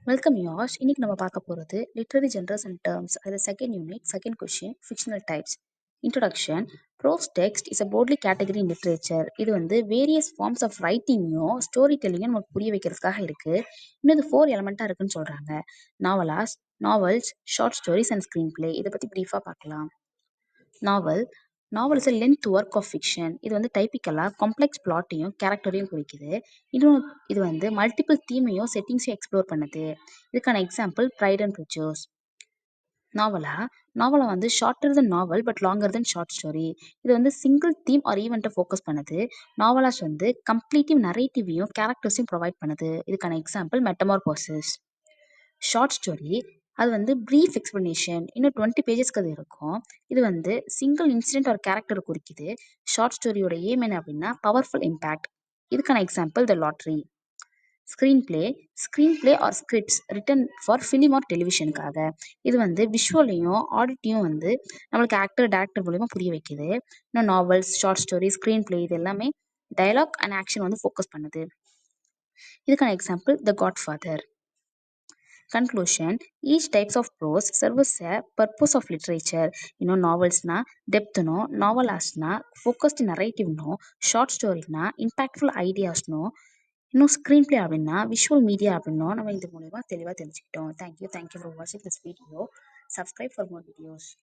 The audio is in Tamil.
வெல்கம் யாஷ். இன்னைக்கு நம்ம பார்க்க போகிறது லிட்ரரி ஜென்ரல்ஸ் அண்ட் டேர்ம்ஸ். அதில் second unit second question fictional types. Introduction. Prose text is a broadly category in literature. இது வந்து வேரியஸ் ஃபார்ம்ஸ் ஆஃப் ரைட்டிங்கும் ஸ்டோரி டெல்லிங்கும் நமக்கு புரிய வைக்கிறதுக்காக இருக்கு. இன்னும் இது 4 எலமெண்ட்டாக இருக்குன்னு சொல்கிறாங்க. Novels, short stories and screenplay. இதை பற்றி ப்ரீஃபாக பார்க்கலாம். Novel is a length work of fiction. இது வந்து டைப்பிக்கலாக காம்ப்ளெக்ஸ் பிளாட்டையும் கேரக்டரையும் குறிக்குது. இன்னும் இது வந்து மல்டிபிள் தீமையும் செட்டிங்ஸையும் எக்ஸ்ப்ளோர் பண்ணுது. இதுக்கான எக்ஸாம்பிள் ப்ரைட் அண்ட் ப்ரிஜுடிஸ். நாவலை வந்து shorter then novel but longer then short story. இது வந்து சிங்கிள் தீம் ஆர் ஈவெண்ட்டை ஃபோக்கஸ் பண்ணுது. நாவலாஸ் வந்து கம்ப்ளீட்டிவ் நரேட்டிவையும் கேரக்டர்ஸையும் ப்ரொவைட் பண்ணுது. இதுக்கான எக்ஸாம்பிள் மெட்டமார்போசிஸ். ஷார்ட் ஸ்டோரி அது வந்து ப்ரீஃப் எக்ஸ்பிளனேஷன், இன்னும் 20 பேஜஸ்க்கு அது இருக்கும். இது வந்து சிங்கிள் இன்சிடென்ட் ஒரு கேரக்டரை குறிக்குது. ஷார்ட் ஸ்டோரியோட ஏம் என்ன அப்படின்னா பவர்ஃபுல் இம்பேக்ட். இதுக்கான example the lottery. Screenplay or scripts written for film or டெலிவிஷனுக்காக. இது வந்து விஷுவலையும் ஆடிட்டையும் வந்து நம்மளுக்கு டேரக்டர் மூலியமா புரிய வைக்குது. இன்னும் novels, short story, screen play இது எல்லாமே டயலாக் அண்ட் ஆக்ஷன் வந்து ஃபோக்கஸ் பண்ணுது. இதுக்கான example the Godfather. Conclusion. Each types of prose serves a purpose of literature. நாவல்ஸ்னா டெப்த்னோ, நாவலாஸ்னா ஃபோக்கஸ்ட் நரேட்டிவ்னோ, ஷார்ட் ஸ்டோரினா இம்பாக்ட்ஃபுல் ஐடியாஸ்னோ, இன்னும் ஸ்க்ரீன் பிளே அப்படின்னா விஷுவல் மீடியா அப்படின்னோ நம்ம இது மூலமா தெளிவாக தெரிஞ்சுக்கிட்டோம். தேங்க்யூ ஃபார் வாட்சிங் this video. Subscribe for more videos.